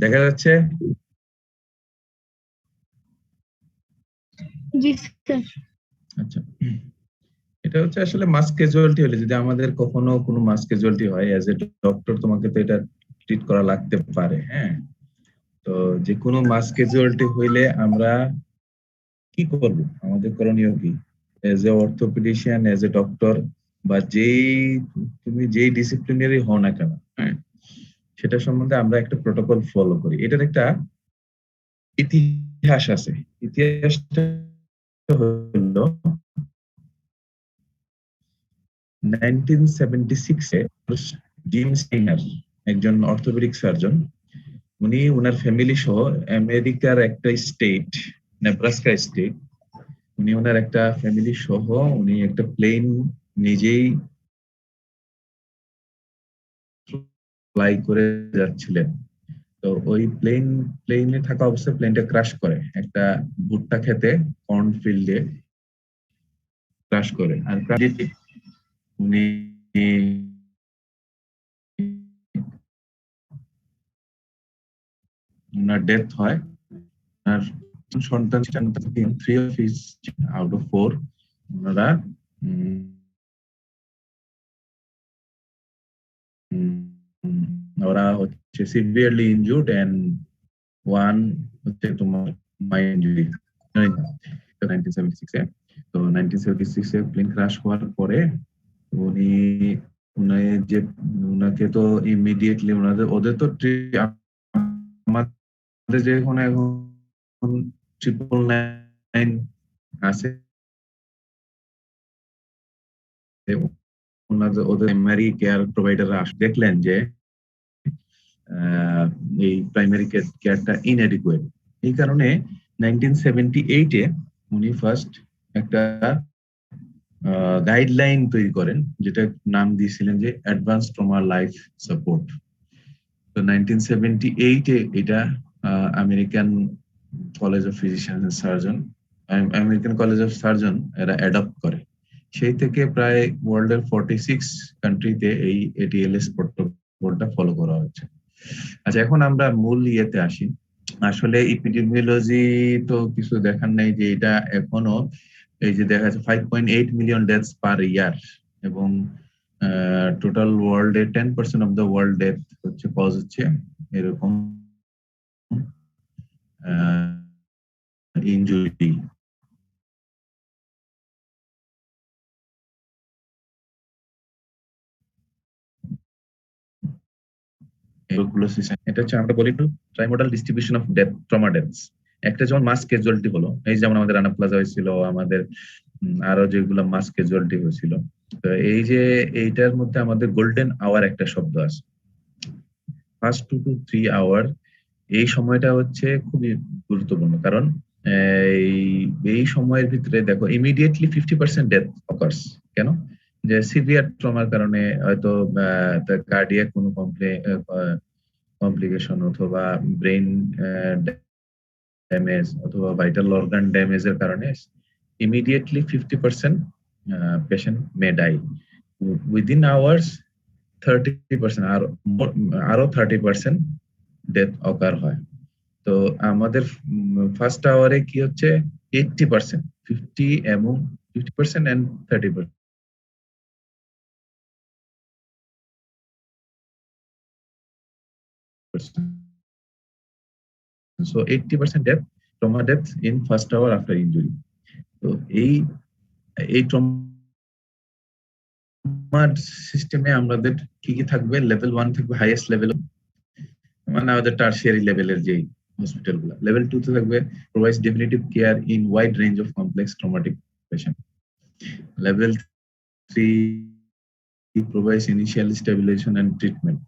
দেখা যাচ্ছে? জি স্যার। আচ্ছা, এটা হচ্ছে আসলে মাস ক্যাজুয়ালিটি হলে যদি আমাদের কখনো কোনো মাস ক্যাজুয়ালিটি হয়, অ্যাজ এ ডক্টর তোমাকে তো এটা ট্রিট করা লাগতে পারে, হ্যাঁ। তো যে কোনো মাস ক্যাজুয়ালিটি হইলে আমরা কি করব, আমাদের করণীয় কি? As a orthopedician, as a doctor, বা তুমি যেই ডিসিপ্লিনারি হও না কেন, হ্যাঁ, সেটা সম্বন্ধে আমরা একটা প্রোটোকল ফলো করি। এটার একটা ইতিহাস আছে। ইতিহাসটা হলো 1976 এ জিম স্টাইনার, একজন অর্থোপেডিক সার্জন, উনি ওনার ফ্যামিলি সহ আমেরিকার একটা স্টেট, নেব্রাস্কা স্টেট, উনি ওনার একটা ফ্যামিলি সহ উনি একটা প্লেন নিজেই ফ্লাই করে যাচ্ছিলেন। তো ওই প্লেনে থাকা অবস্থায় প্লেনটা ক্রাশ করে একটা ভুট্টা খেতে, কর্ন ফিল্ডে ক্রাশ করে। আর উনি ওনার ডেথ হয়। আর সন্তান ছিলেন, 3 of his out of 4 ওনারা উম, উম, ওরা হচ্ছে সিভিয়ারলি ইনজুর্ড এন্ড ওয়ান হচ্ছে তোমার মাইন্ড ইনজুরি। 1976 এ, তো 1976 এ প্লেন ক্রাশ হওয়ার পরে উনি উনি যে উনাকে তো ইমিডিয়েটলি ওদের তো আমাদের যেখানে এখন 999 আছে, ওদের প্রাইমারি কেয়ার প্রোভাইডাররা দেখলেন যে এই প্রাইমারি কেয়ারটা ইনঅ্যাডিকুয়েট। এই কারণে 1978 এ উনি ফার্স্ট একটা গাইডলাইন তৈরি করেন, যেটা নাম দিয়েছিলেন যে অ্যাডভান্স ট্রমা লাইফ সাপোর্ট। তো 1978 এ এটা American college of physician and surgeon, American college of surgeon এরা অ্যাডপ্ট করে। সেই থেকে প্রায় ওয়ার্ল্ডের 46 কান্ট্রিতে এই এটিএলএস প্রোটোকলটা ফলো করা হচ্ছে। আচ্ছা, এখন আমরা মূল ইয়েতে আসি। আসলে ইপিডেমিওলজি তো কিছু দেখার নাই যে এটা এখনো এই যে দেখা যাচ্ছে 5.8 মিলিয়ন ডেথস পার ইয়ার, এবং টোটাল ওয়ার্ল্ডে 10% অফ দ্য ওয়ার্ল্ড ডেথ হচ্ছে কজ হচ্ছে এরকম ইনজুরি। এটা হচ্ছে আমরা বলি trimodal distribution of death, trauma deaths. একটা যেমন মাস ক্যাজুয়ালিটি হলো, এই যেমন আমাদের রানা প্লাজা হয়েছিল, আমাদের আরো যেগুলো মাস ক্যাজুয়ালিটি হয়েছিল। তো এই যে এইটার মধ্যে আমাদের গোল্ডেন আওয়ার একটা শব্দ আছে, ফার্স্ট 2 to 3 আওয়ার। এই সময়টা হচ্ছে খুবই গুরুত্বপূর্ণ, কারণ এই এই সময়ের ভিতরে দেখো ইমিডিয়েটলি 50% ডেথ অকার্স। কেন? যে সিভিয়ার ট্রমার কারণে হয়তো কার্ডিয়াক কোনো কমপ্লিকেশন, অথবা ব্রেন ড্যামেজ, অথবা ভাইটাল অর্গান ড্যামেজের কারণে ইমিডিয়েটলি 50% পেশেন্ট মে ডাই। উইদিন আওয়ার্স 30%, আরো 30% ডেথ অকার হয়। তো আমাদের ফার্স্ট আওয়ারে কি হচ্ছে 80%, 50% and 30%। So 80% death, trauma death in first hour after injury. তো এই এই ট্রমা সিস্টেমে আমাদের কি কি থাকবে? লেভেল 1 থাকবে হাইয়েস্ট লেভেল, মানে আমাদের টার্সিয়ারি লেভেলের যে হসপিটাল গুলো। লেভেল 2 তে থাকবে provides definitive care in wide range of complex traumatic patient. Level 3 provides initial stabilization and treatment,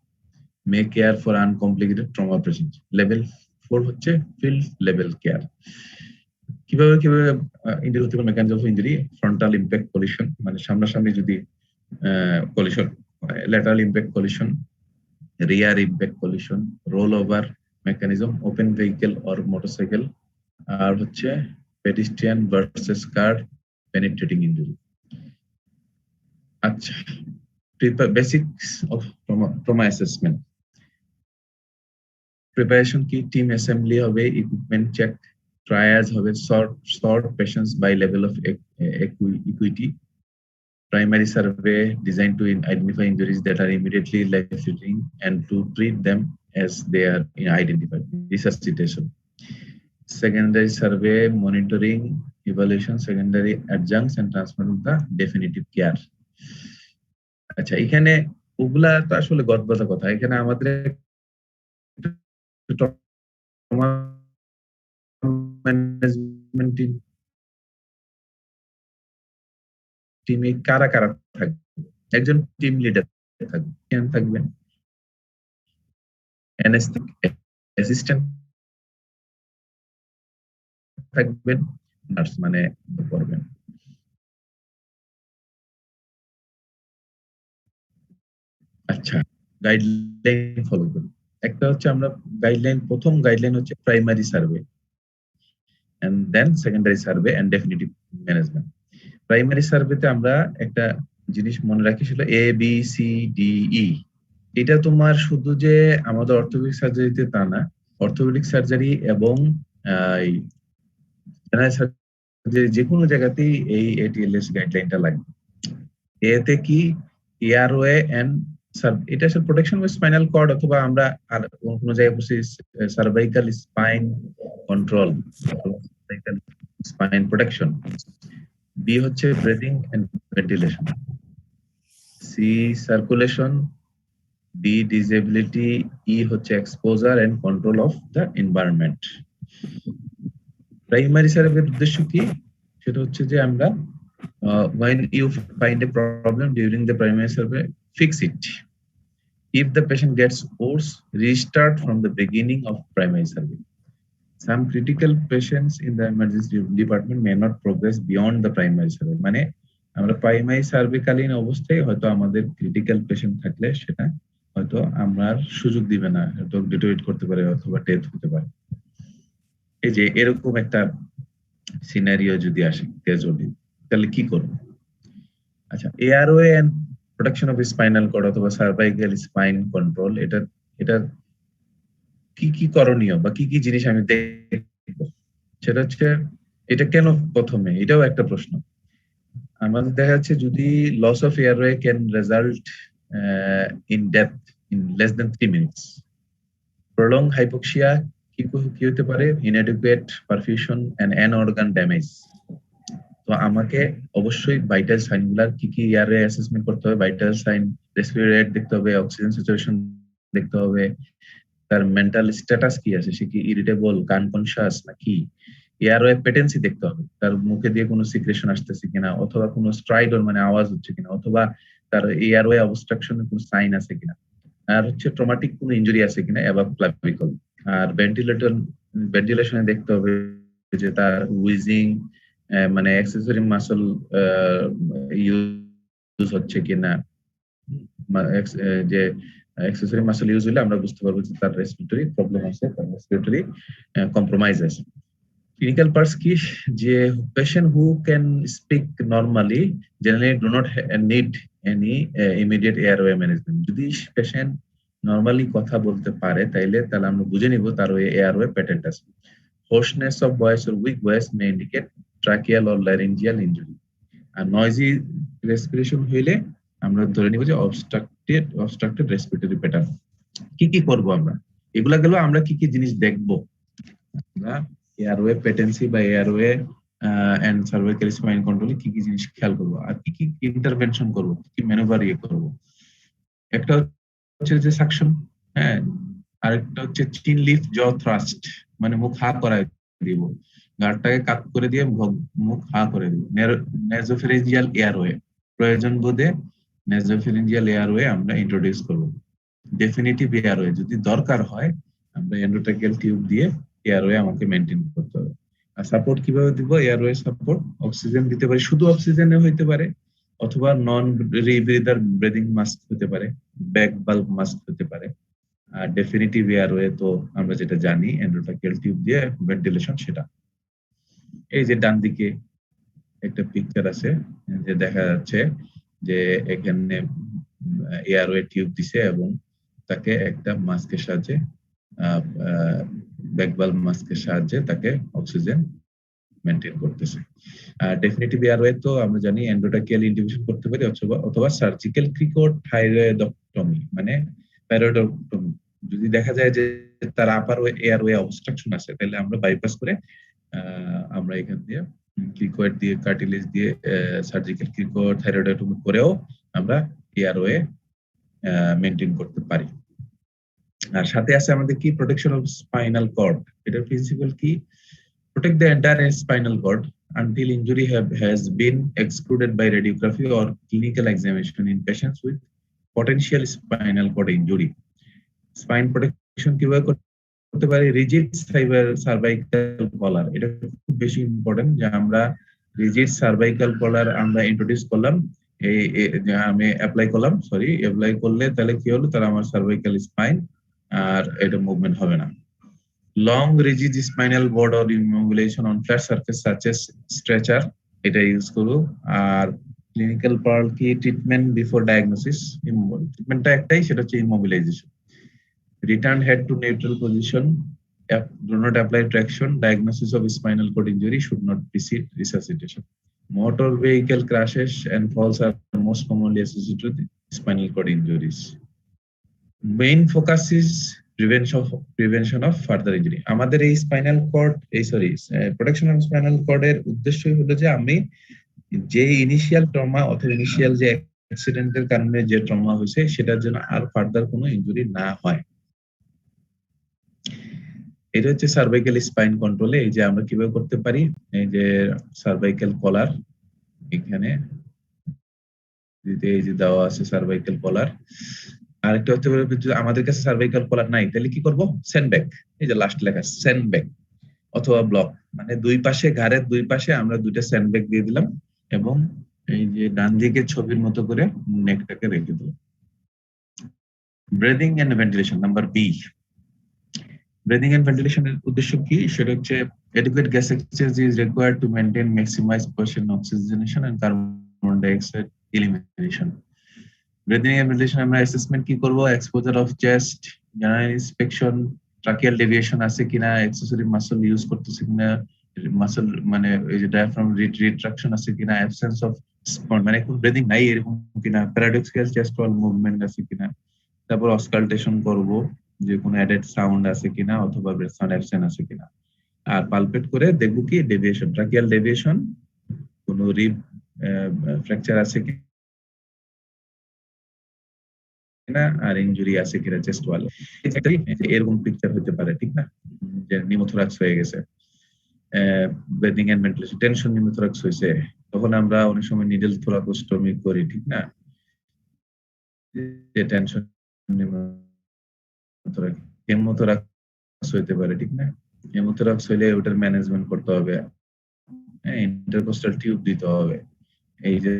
may care for uncomplicated trauma patients. Level 4 হচ্ছে ফিল্ড লেভেল কেয়ার। কিভাবে কিভাবে ইনজুরি হতে পারে? Mechanism of injury: frontal impact collision, মানে সামনাসামনি যদি collision হয়; lateral impact collision; rear impact collision; roll over mechanism, open vehicle or motorcycle; আর হচ্ছে pedestrian versus car penetrating injury. আচ্ছা, basics of trauma assessment. Preparation কি, টিম অ্যাসেম্বলি হবে, equipment check, triage হবে, sort patients by level of acuity, primary survey designed to identify injuries that are immediately life-threatening and to treat them as they are identified. Resuscitation. Secondary survey, monitoring, evaluation, secondary adjuncts and transfer of the definitive care. আচ্ছা, এখানে ওগুলা তো আসলে গদবাধা কথা। এখানে আমাদের management টিমে কারা কারা থাকবে? একজন টিম লিডার থাকবেন, অ্যাসিস্ট্যান্ট থাকবেন, নার্স মানে করবেন। আচ্ছা, গাইডলাইন ফলো করুন। একটা হচ্ছে আমরা গাইডলাইন, প্রথম গাইডলাইন হচ্ছে primary survey and then secondary survey and definitive management. Primary সার্ভেতে আমরা একটা জিনিস মনে রাখি, সেটা A B C D E. এটা তোমার শুধু যে আমাদের অর্থোপেডিক সার্জারিতে তা না, অর্থোপেডিক সার্জারি এবং যে কোনো জায়গাতেই এই এটিএলএস গাইডলাইনটা লাগবে। এতে কি এয়ারওয়ে এন্ড এটা আসলে প্রোটেকশন অফ স্পাইনাল কর্ড, অথবা আমরা আর কোন জায়গায় বলছি cervical spine control, spine protection. B হচ্ছে breathing and ventilation, C circulation, D disability, E হচ্ছে exposure and control of the environment. Primary সার্ভের উদ্দেশ্য কি? সেটা হচ্ছে যে আমরা when you find a problem during the primary survey, fix it. If the patient gets worse, restart from the beginning of primary survey. Some critical patients in the emergency department may not progress beyond the primary survey. মানে আমরা primary survey কালীন অবস্থায় হয়তো আমাদের critical patient থাকলে সেটা হয়তো আমরা সুযোগ দিবে না, হয়তো ডিটোরেট করতে পারে অথবা ডেথ হতে পারে। এই যে এরকম একটা সিনারিও যদি আসে ক্যাজুয়ালি, তাহলে কি করব? আচ্ছা, airway and protection of spinal cord অথবা সার্ভাইকাল স্পাইন কন্ট্রোল, এটা কি কি করণীয় বা কি কি জিনিস আমি দেখব, সেটা হচ্ছে এটা কেন প্রথমে, এটাও একটা প্রশ্ন। আমাদের দেখা যাচ্ছে যদি loss of airway can result in death in less than 3 minutes. Prolong hypoxia কি হতে পারে? Inadequate perfusion and an organ damage. তো আমাকে অবশ্যই ভাইটাল সাইনগুলার কি কি এয়ারওয়ে অ্যাসেসমেন্ট করতে হবে। ভাইটাল সাইন, রেসপিরেটরি রেট দেখতে হবে, অক্সিজেন স্যাচুরেশন দেখতে হবে, তার মেন্টাল স্ট্যাটাস কি আছে, সে কি ইরিটেবল, আনকনশাস নাকি। এয়ারওয়ে পেটেন্সি দেখতে হবে, তার মুখে দিয়ে কোনো সিক্রেশন আসতেছে কিনা, অথবা কোনো স্ট্রাইডর মানে আওয়াজ হচ্ছে কিনা, অথবা তার এয়ারওয়ে অবস্ট্রাকশনের কোনো সাইন আছে কিনা, আর হচ্ছে ট্রমাটিক কোনো ইনজুরি আছে কিনা অ্যাবাভ ক্লাভিকল। আর ভেন্টিলেশনে দেখতে হবে যে তার উইজিং মানে অ্যাক্সেসরি মাসল ইউজ হচ্ছে কিনা। যে অ্যাক্সেসরি মাসল ইউজ হলে আমরা বুঝতে পারবো যে তার রেসপিরেটরি প্রবলেম আছে, তার রেসপিরেটরি কম্প্রোমাইজ আছে। ক্লিনিক্যাল পার্টস কি? যে patient who can speak normally generally do not need any immediate airway management. যদি পেশেন্ট নর্মালি কথা বলতে পারে তাহলে আমরা বুঝে নিব তার ওই এয়ারওয়ে প্যাটেন্ট আছে। hoarseness of voice or weak voice may indicate tracheal or laryngeal injury. আর নয়েজি রেসপিরেশন হইলে আমরা ধরে নিব যে obstructed respiratory pattern। কি কি করব আমরা? এগুলা গেল আমরা কি কি জিনিস দেখব। আমরা এয়ারওয়ে পেটেন্সি বা এয়ারওয়ে এন্ড সার্ভাইকাল স্পাইন কন্ট্রোলে কি কি জিনিস খেয়াল করব, আর কি কি ইন্টারভেনশন করব, কি ম্যানুভার করব। একটা হচ্ছে যে সাকশন, হ্যাঁ, আরেকটা হচ্ছে চিন লিফট জ থ্রাস্ট, মানে মুখ হা করায় দিব, গাড়টাকে কাত করে দিয়ে মুখ হা করে দিব। নেজোফেরেঞ্জিয়াল এয়ারওয়ে, প্রয়োজন বোধে নেজোফেরেঞ্জিয়াল এয়ারওয়ে আমরা ইন্ট্রোডিউস করব। ডেফিনিটিভ এয়ারওয়ে যদি দরকার হয় আমরা এন্ডোট্রাকিয়াল টিউব দিয়ে এয়ারওয়ে আমাকে মেইনটেইন করতে হবে। আর সাপোর্ট কিভাবে দিব? এয়ারওয়ে সাপোর্ট অক্সিজেন দিতে পারি, শুধু অক্সিজেনে হইতে পারে, অথবা নন রিব্রিদার ব্রিদিং মাস্ক হতে পারে, ব্যাক বাল্ব মাস্ক হতে পারে। আর ডেফিনিটিভ এয়ারওয়ে তো আমরা যেটা জানি এন্ডোট্রাকিয়াল টিউব দিয়ে ভেন্টিলেশন, সেটা। এই যে ডান দিকে একটা পিকচার আছে, যে দেখা যাচ্ছে যে এখানে এয়ারওয়ে টিউব দিছে এবং তাকে একটা মাস্কের সাহায্যে ব্যাকবাল মাস্কের সাহায্যে তাকে অক্সিজেন মেনটেন করতেছে। ডেফিনেটিভ এয়ারওয়ে তো আমরা জানি এন্ডোট্রাকিয়াল ইন্টিউশন করতে পারি অথবা সার্জিক্যাল ক্রিকোথাইরয়েডক্টমি মানে প্যারোডক্টমি। যদি দেখা যায় যে তার আপার এয়ারওয়ে অবস্ট্রাকশন আছে তাহলে আমরা বাইপাস করে আমরা এখান দিয়ে ক্রিকয়েড দিয়ে কার্টিলেজ দিয়ে সার্জিক্যাল ক্রিকোথাইরয়েডক্টমি করেও আমরা এয়ারওয়ে মেনটেন করতে পারি। আর সাথে আছে আমাদের কি প্রোটেকশন অফ স্পাইনাল কর্ড। এটার প্রিন্সিপাল কি? Protect the entire spinal cord until injury has been excluded by radiography or clinical examination in patients with potential spinal cord injury. Spine protection কিভাবে করতে পারি? রিজিড সার্ভাইকাল কলার, এটা খুব বেশি important যে আমরা রিজিড সার্ভাইকাল কলার আমরা ইন্ট্রোডিউস করলাম, আমি অ্যাপ্লাই করলে তাহলে কি হলো, তাহলে আমার সার্ভাইকাল স্পাইন আর এটা মুভমেন্ট হবে না। Long rigid spinal board or immobilization on flat surface such as stretcher এটা ইউজ করব। আর ক্লিনিক্যাল পার্ট কি? Treatment before diagnosis. ট্রিটমেন্টটা একটাই, সেটা হচ্ছে immobilisation. Return head to neutral position, do not apply traction. Diagnosis of spinal cord injury should not precede resuscitation. Motor vehicle crashes and falls are most commonly associated with spinal cord injuries. Main focus is prevention of further injury. আমাদের এই spinal cord protection of spinal কর্ডের উদ্দেশ্যই হলো যে আমি যে initial trauma অথবা initial যে অ্যাক্সিডেন্টের কারণে যে ট্রমা হয়েছে সেটার জন্য আর ফার্দার কোনো ইনজুরি না হয়। এটা হচ্ছে সার্ভাইকাল স্পাইন কন্ট্রোলে এই যে আমরা কিভাবে করতে পারি। এই যে সার্ভাইকাল কলার এখানে এই যে দেওয়া আছে সার্ভাইকাল কলার। আরেকটা হতে পারে আমাদের কাছে সার্ভাইকাল কলার নাই, তাহলে কি করব? স্যান্ডব্যাগ, এই যে লাস্ট লেখা স্যান্ডব্যাগ অথবা ব্লক, মানে দুই পাশে ঘাড়ের দুই পাশে আমরা দুইটা স্যান্ডব্যাগ দিয়ে দিলাম এবং এই যে ডান দিকে ছবির মতো করে নেকটাকে রেখে দিলাম। Breathing and ventilation number B. Breathing and ভেন্টিলেশনের উদ্দেশ্য কি? সেটা হচ্ছে adequate gas exchange is required to maintain maximize patient oxygenation and carbon dioxide elimination. Breathing and ventilation আমরা অ্যাসেসমেন্ট কি করব? Exposure of chest, general inspection, tracheal deviation আছে কিনা, অ্যাক্সেসরি মাসল ইউজ করতেছে কিনা, মাসল মানে এই যে ডায়াফ্রাম রিট্রাকশন আছে কিনা, অ্যাবসেন্স অফ মানে কোন ব্রিদিং নাই এরকম কিনা, প্যারাডক্সিয়াল চেস্ট ওয়াল মুভমেন্ট আছে কিনা। তারপর অসকালটেশন করব যে কোনো অ্যাডেড সাউন্ড আছে কিনা অথবা ব্রেথ সাউন্ড অ্যাবসেন্ট আছে কিনা। আর পালপেট করে দেখব কি ডেভিয়েশন, ট্রাকিয়াল ডেভিয়েশন, কোনো রিব ফ্র্যাকচার আছে কিনা আর ইনজুরি আছে কিনা চেস্ট ওয়ালে। এরকম পিকচার হতে পারে, ঠিক না? যে নিউমোথোরাক্স হয়ে গেছে, breathing and ventilation, tension pneumothorax হয়েছে, তখন আমরা অনেক সময় নিডল থোরাকোস্টমি করি, ঠিক না? যে টেনশন নিউমোথোরাক্স, হেমোথোরাক্স হইতে পারে, ঠিক না? হেমোথোরাক্স হইলে ওটার ম্যানেজমেন্ট করতে হবে, ইন্টারকোস্টাল টিউব দিতে হবে। এই যে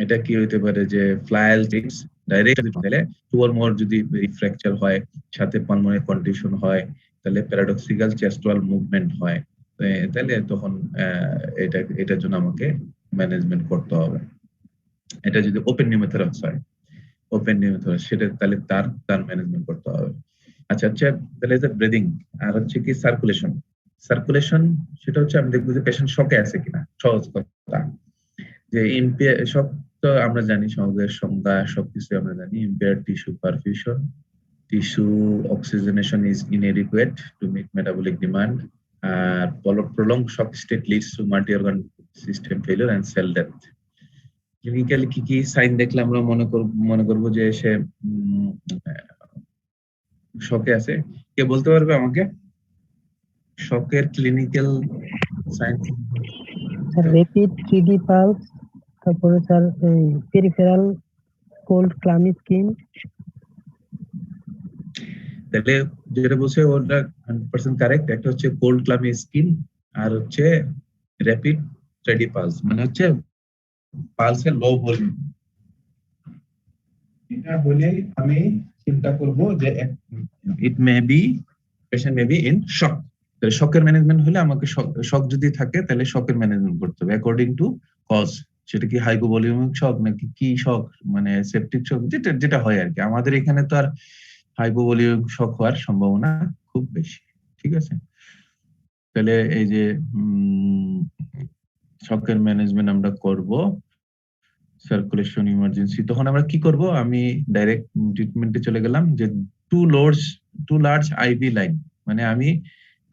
এটা কি হইতে পারে যে ফ্লায়াল টিপস ডাইরেক্ট দিলে টু অর মোর যদি ফ্র্যাকচার হয় সাথে পালমোনারি কন্ডিশন হয় তাহলে প্যারাডক্সিক্যাল চেস্ট ওয়াল মুভমেন্ট হয়, তাহলে তখন এটার জন্য আমাকে ম্যানেজমেন্ট করতে হবে। এটা যদি ওপেন নিউমোথোরাক্স হয়, সেটা তাহলে তার ম্যানেজমেন্ট করতে হবে। আচ্ছা তাহলে ব্রিদিং। আর হচ্ছে কি সার্কুলেশন সেটা হচ্ছে আমি দেখবো যে পেশেন্ট শকে আছে কিনা। সহজ কথা যে শক তো আমরা জানি, সহজের সংজ্ঞা সবকিছু আমরা জানি। Impaired tissue perfusion, tissue oxygenation is inadequate to meet metabolic demand, আর prolonged shock state leads to multi-organ system failure and cell death. Clinically কি কি সাইন দেখলে আমরা মনে করবো যে সে শকে আছে? কে বলতে পারবে আমাকে শকের clinical sign? Rapid 3D pulse, তারপরে sir peripheral cold clammy skin. তাহলে যেটা বলছে ওটা 100% কারেক্ট। একটা হচ্ছে কোল্ড ক্লামি স্কিন আর হচ্ছে র্যাপিড 3D পালস, মানে হচ্ছে পালসের লো ভলিউম। এটা হলে আমি চিন্তা করব যে it may be patient may be in shock. তাহলে শকের ম্যানেজমেন্ট হলে আমাকে শক যদি থাকে তাহলে শকের ম্যানেজমেন্ট করতে হবে অ্যাকর্ডিং টু কজ। সেটা কি হাইপোভলিউমিক শক নাকি কি শক, মানে সেপটিক শক, যেটা যেটা হয় আর কি। আমাদের এখানে তো আর হাইপোভলিউমিক শক হওয়ার সম্ভাবনা খুব বেশি, ঠিক আছে। তাহলে এই যে শকের ম্যানেজমেন্ট আমরা করব, সার্কুলেশন ইমার্জেন্সি, তখন আমরা কি করব, আমি ডাইরেক্ট ট্রিটমেন্টে চলে গেলাম যে টু লার্জ আইভি লাইন, মানে আমি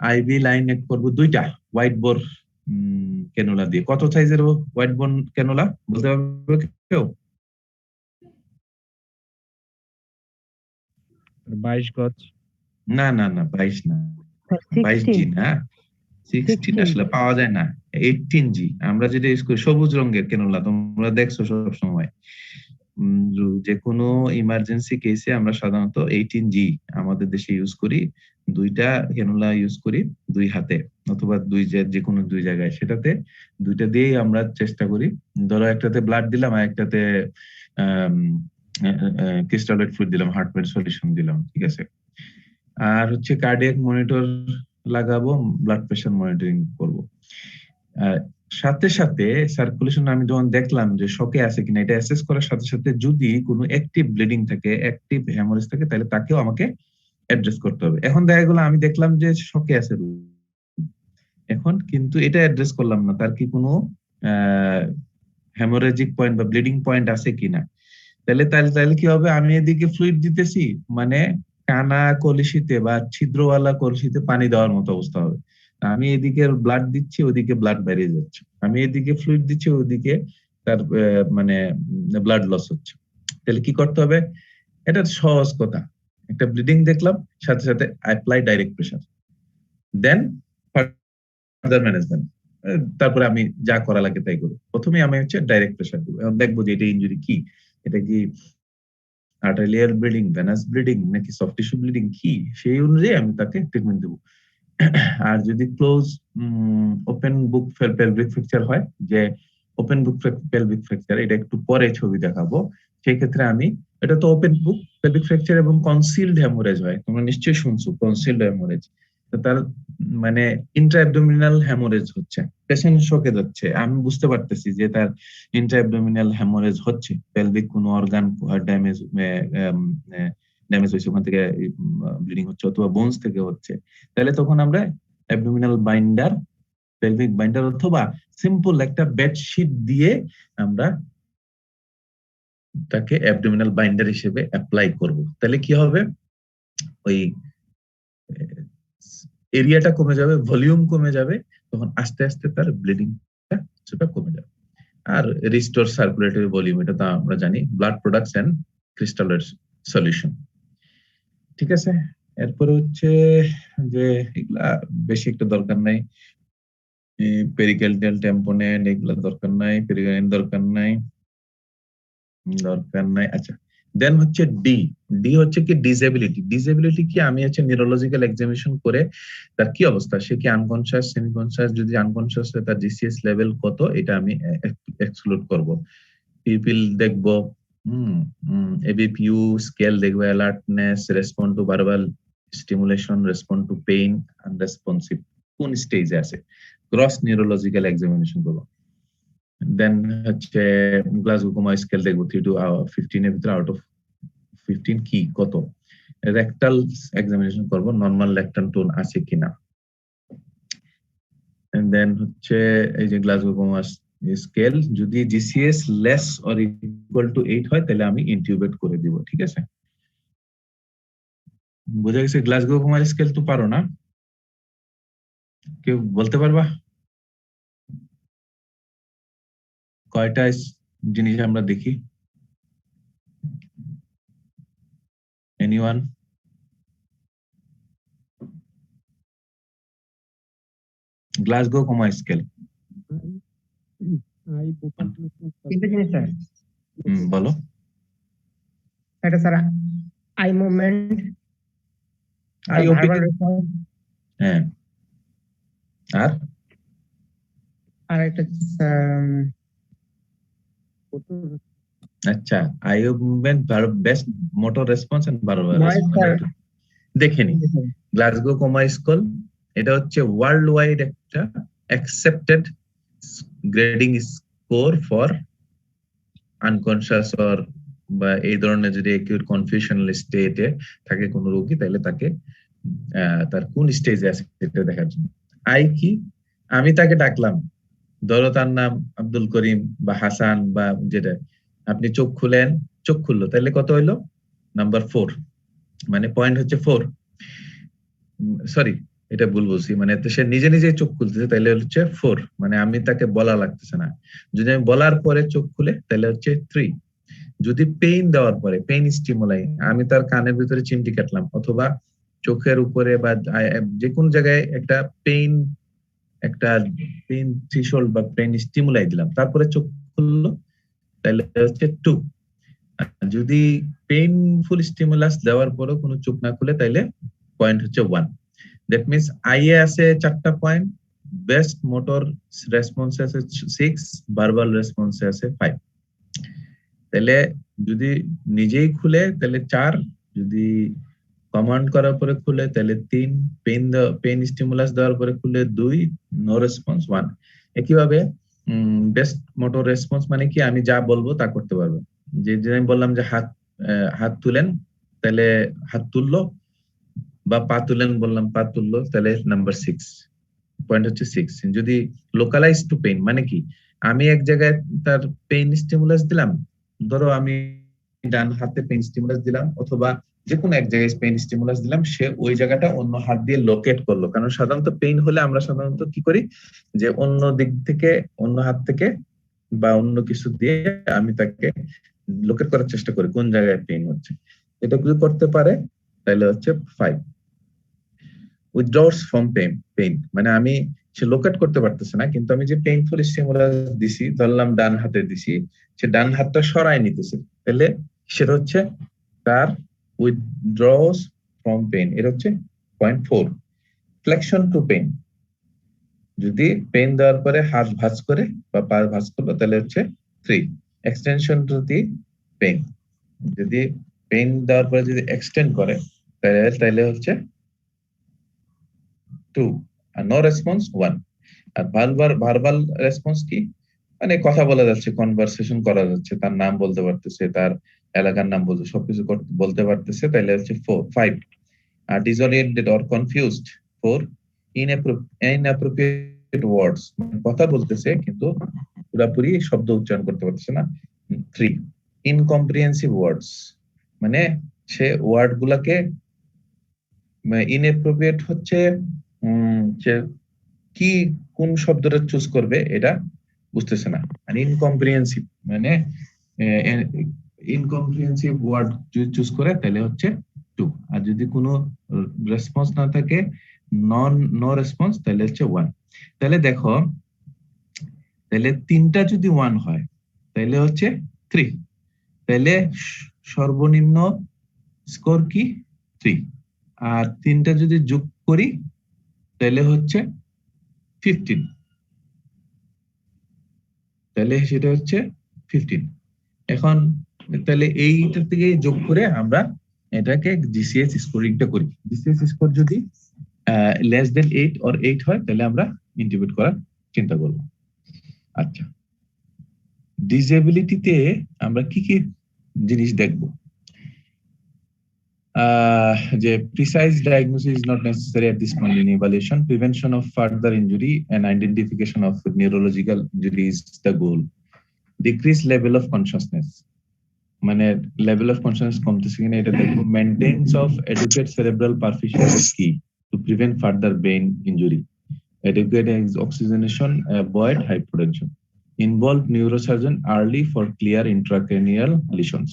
আইভি লাইন করব দুইটা হোয়াইট বোর ক্যানুলা দিয়ে। কত সাইজের হোয়াইট বোর ক্যানুলা বলতে পারবে কেউ? 22 গজ। না না না, 22 না, 22G না, 16 আসলে পাওয়া যায় না, 18G আমরা যেটা ইউজ করি, সবুজ রঙের ক্যানুলা, তোমরা দেখছো সব সময়। যে কোনো ইমার্জেন্সি কেসে আমরা সাধারণত 18G আমাদের দেশে ইউজ করি, দুইটা ক্যানুলা ইউজ করি দুই হাতে অথবা যে কোনো দুই জায়গায়, সেটাতে দুইটা দিয়েই আমরা চেষ্টা করি। ধরো একটাতে ব্লাড দিলাম আর একটাতে ক্রিস্টালয়েড ফ্লুইড দিলাম, হার্টমেট সলিউশন দিলাম, ঠিক আছে। আর হচ্ছে কার্ডিয়াক মনিটর লাগাবো, ব্লাড প্রেশার মনিটরিং করব। সাথে সাথে সার্কুলেশন আমি যখন দেখলাম যে শকে আছে কিনা, এটা অ্যাসেস করার সাথে সাথে যদি কোনো অ্যাক্টিভ ব্লিডিং থাকে, অ্যাক্টিভ হেমোরেজ থাকে, তাহলে তাকেও আমাকে অ্যাড্রেস করতে হবে। এখন দেখা গেল আমি দেখলাম যে শকে আছে, এখন কিন্তু এটা অ্যাড্রেস করলাম না, তার কি কোনো হেমোরেজিক পয়েন্ট বা ব্লিডিং পয়েন্ট আছে কিনা। তাহলে তাহলে কি হবে, আমি এদিকে ফ্লুইড দিতেছি, মানে কানা কলসিতে বা ছিদ্রওয়ালা কলসিতে পানি দেওয়ার মতো অবস্থা হবে। আমি এদিকে ব্লাড দিচ্ছি, ওদিকে ব্লাড বেরিয়ে যাচ্ছে, আমি এদিকে ফ্লুইড দিচ্ছি, ওদিকে তার মানে ব্লাড লস হচ্ছে। তাহলে কি করতে হবে, এটা সহজ কথা, একটা ব্লিডিং দেখলাম, সাথে সাথে অ্যাপ্লাই ডাইরেক্ট প্রেসার, দেন ফার্দার ম্যানেজমেন্ট, তারপরে আমি যা করা লাগে তাই করবো। প্রথমে আমি হচ্ছে ডাইরেক্ট প্রেসার দেবো, এবং দেখবো যে এটা ইনজুরি কি, এটা কি আর্টেরিয়াল ব্লিডিং, ভেনাস ব্লিডিং নাকি সফট টিস্যু ব্লিডিং কি, সেই অনুযায়ী আমি তাকে ট্রিটমেন্ট দেবো। আর যদি close open book pelvic fracture হয়, যে ওপেন বুক পেলভিক ফ্র্যাকচার, এটা একটু পরে ছবি দেখাবো, সেই ক্ষেত্রে আমি, এটা তো ওপেন বুক পেলভিক ফ্র্যাকচার এবং কনসিলড হেমোরেজ হয়, তোমরা নিশ্চয়ই শুনছো কনসিলড হেমোরেজ, তার মানে ইন্ট্রাঅ্যাবডোমিনাল হেমোরেজ হচ্ছে, পেশেন্ট শকে যাচ্ছে, আমি বুঝতে পারতেছি যে তার ইন্ট্রাঅ্যাবডোমিনাল হেমোরেজ হচ্ছে, পেলভিক কোনো অর্গান ড্যামেজ হয়েছে, ওখান থেকে ব্লিডিং হচ্ছে, অথবা বোনস থেকে হচ্ছে, তাহলে তখন আমরা অ্যাবডোমিনাল বাইন্ডার, পেলভিক বাইন্ডার অথবা সিম্পল একটা বেডশিট দিয়ে আমরা তাকে অ্যাবডোমিনাল বাইন্ডার হিসেবে অ্যাপ্লাই করব। তাহলে কি হবে, ওই এরিয়াটা কমে যাবে, ভলিউম কমে যাবে, তখন আস্তে আস্তে তার ব্লিডিংটা কিছুটা কমে যাবে। আর রিস্টোর সার্কুলেটরি ভলিউম, এটা তো আমরা জানি, blood products and crystalloid solution, ঠিক আছে। এরপরে হচ্ছে যে এগুলা বেশি একটা দরকার নাই, পেরিক্যালটাল ট্যাম্পোনেট এগুলা দরকার নাই, পেরিকাইন দরকার নাই। আচ্ছা, দেন হচ্ছে ডি হচ্ছে কি ডিসএবিলিটি কি, আমি হচ্ছে নিউরোলজিক্যাল এক্সামিনেশন করে তার কি অবস্থা, সে কি আনকনশাস, সেমি কনশাস, যদি আনকনশাস হয় তার জিসিএস লেভেল কত, এটা আমি এক্সক্লুড করব। পিপিল দেখবো, এবিপিইউ স্কেল দেখবো, alertness, respond to verbal stimulation, respond to pain, unresponsive, কোন স্টেজে আছে, গ্রস নিউরোলজিক্যাল এক্সামিনেশন করবো। দেন হচ্ছে গ্লাসগো কোমা স্কেল দেখবো 3 to 15 এর ভিতরে আউট অফ 15 কি কত। রেকটাল এক্সামিনেশন করব, নরমাল ল্যাকটান টোন আছে কিনা। এন্ড দেন হচ্ছে এই যে গ্লাসগো কোমা স্কেল, যদি GCS less or equal to 8 হয় তাহলে আমি ইনটিউবেট করে দিব, ঠিক আছে। বোঝা গেছে? গ্লাসগো কোমা স্কেল তো পারো না, কেউ বলতে পারবা কয়টা জিনিস আমরা দেখি? এনিওয়ান? গ্লাসগো কোমা স্কেল বলো। এটা sir eye movement, eye opening, হ্যাঁ, আর একটা আচ্ছা, eye movement, best motor response and verbal response. দেখে নি গ্লাসগো কোমা স্কেল, এটা হচ্ছে ওয়ার্ল্ড ওয়াইড একটা accepted grading score for unconscious or বা এই ধরনের যদি একিউট কনফিউশনাল স্টেটে থাকে কোন রোগী, তাহলে তাকে তার কোন স্টেজে আছে সেটা দেখার জন্য। আই কি, আমি তাকে ডাকলাম, ধরো তার নাম আব্দুল করিম বা হাসান বা যেটা, আপনি চোখ খুলেন, চোখ খুললো, তাহলে কত হইলো? নাম্বার 4, মানে পয়েন্ট হচ্ছে 4। সরি, এটা ভুল বলছি, মানে সে নিজে নিজে চোখ খুলতেছে, তাহলে হচ্ছে 4, মানে আমি তাকে বলা লাগতেছে না। যদি আমি বলার পরে চোখ খুলে, তাহলে হচ্ছে 3। যদি পেইন দেওয়ার পরে, পেইন স্টিমুলাই, আমি তার কানের ভিতরে চিমটি কাটলাম অথবা চোখের উপরে বা যে কোনো জায়গায় একটা পেইন থ্রেশহোল্ড বা পেইন স্টিমুলাই দিলাম, তারপরে চোখ খুললো, তাহলে হচ্ছে 2। যদি পেইনফুল স্টিমুলাস দেওয়ার পরেও কোনো চোখ না খুলে, তাহলে পয়েন্ট হচ্ছে 1। দ্যাট মিনস আইএ আছে 4টা পয়েন্ট, বেস্ট মোটর রেসপন্স আছে 6, ভার্বাল রেসপন্স আছে 5। তাহলে যদি নিজেই খুলে তাহলে 4, যদি কমান্ড করার পরে খুলে তাহলে 3, পেইন স্টিমুলাস দেওয়ার পরে খুলে 2, নো রেসপন্স 1। একইভাবে বেস্ট মোটর রেসপন্স মানে কি, আমি যা বলবো তা করতে পারবে। যে আমি বললাম যে হাত তুলেন, তাহলে হাত তুললো, বা পা তুলেন বললাম পা তুললো, তাহলে নাম্বার 6, পয়েন্ট হচ্ছে 6। যদি লোকালাইজ টু পেইন মানে কি, আমি এক জায়গায় তার পেইন স্টিমুলাস দিলাম, ধরো আমি ডান হাতে পেইন স্টিমুলাস দিলাম অথবা যে কোনো এক জায়গায় পেইন স্টিমুলাস দিলাম, সে ওই জায়গাটা অন্য হাত দিয়ে লোকেট করলো। কারণ সাধারণত পেইন হলে আমরা সাধারণত কি করি, যে অন্য দিক থেকে, অন্য হাত থেকে বা অন্য কিছু দিয়ে আমি তাকে লোকেট করার চেষ্টা করি কোন জায়গায় পেইন হচ্ছে। এটা যদি করতে পারে তাহলে হচ্ছে 5। উইথড্রস ফ্রম পেইন মানে আমি, সে লোকেট করতে পারতেছে না, কিন্তু আমি যে পেইনফুল স্টিমুলাস দিছি, ধরলাম ডান হাতে দিছি, সে ডান হাতটা সরাই নিতেছে, তাহলে সেটা হচ্ছে তার উইথড্রস ফ্রম পেইন। এটা হচ্ছে পয়েন্ট 4। ফ্লেকশন টু পেইন, যদি পেইন দেওয়ার পরে হাত ভাঁজ করে বা পা ভাঁজ করলো, তাহলে হচ্ছে 3। এক্সটেনশন টু দি পেইন, যদি পেইন দেওয়ার পরে যদি এক্সটেন্ড করে, তাহলে হচ্ছে 2, আর নো রেসপন্স 1। আর ভার্বাল রেসপন্স কি, মানে কথা বলা যাচ্ছে, কনভারসেশন করা যাচ্ছে, তার নাম বলতে পারতেছে, তার এলাকার নাম বলতে, সবকিছু বলতে পারতেছে, তাহলে হচ্ছে 5। আর ডিসওরিয়েন্টেড অর কনফিউজড 4। ইনঅ্যাপ্রোপ্রিয়েট ওয়ার্ডস, মানে কথা বলতেছে কিন্তু পুরোপুরি শব্দ উচ্চারণ করতে পারতেছে না, 3। ইনকম্প্রিহেন্সিভ ওয়ার্ডস, মানে সে ওয়ার্ড গুলাকে, ইনঅ্যাপ্রোপ্রিয়েট হচ্ছে যে কি কোন শব্দটা চুজ করবে এটা বুঝতেছে না। আর ইনকম্প্রিহেন্সিভ মানে ইনকম্প্রিহেন্সিভ ওয়ার্ড যদি চুজ করে তাহলে হচ্ছে 2। আর যদি কোনো রেসপন্স না থাকে, নো রেসপন্স, তাহলে হচ্ছে 1। তাহলে দেখো, তাহলে 3টা যদি 1 হয় তাহলে হচ্ছে 3, তাহলে সর্বনিম্ন স্কোর কি 3। আর 3টা যদি যোগ করি তাহলে হচ্ছে 15, তাহলে সেটা হচ্ছে 15। এখন তাহলে এইটা থেকে যোগ করে আমরা এটাকে জিসিএস স্কোরিংটা করি। জিসিএস স্কোর যদি লেস দেন 8 অর 8 হয়, তাহলে আমরা ইন্টিগ্রেট করার চিন্তা করব। আচ্ছা, ডিসএবিলিটিতে আমরা কি কি জিনিস দেখব? যে precise diagnosis is not necessary at this point in evaluation. Prevention of further injury and identification of neurological injury is the goal. Decrease level of consciousness, মানে level of consciousness কমতেছে কিনা এটা দেখবো। Maintenance of adequate cerebral perfusion is key to prevent further brain injury. Adequate oxygenation, avoid hypotension. Involve neurosurgeon early for clear intracranial lesions.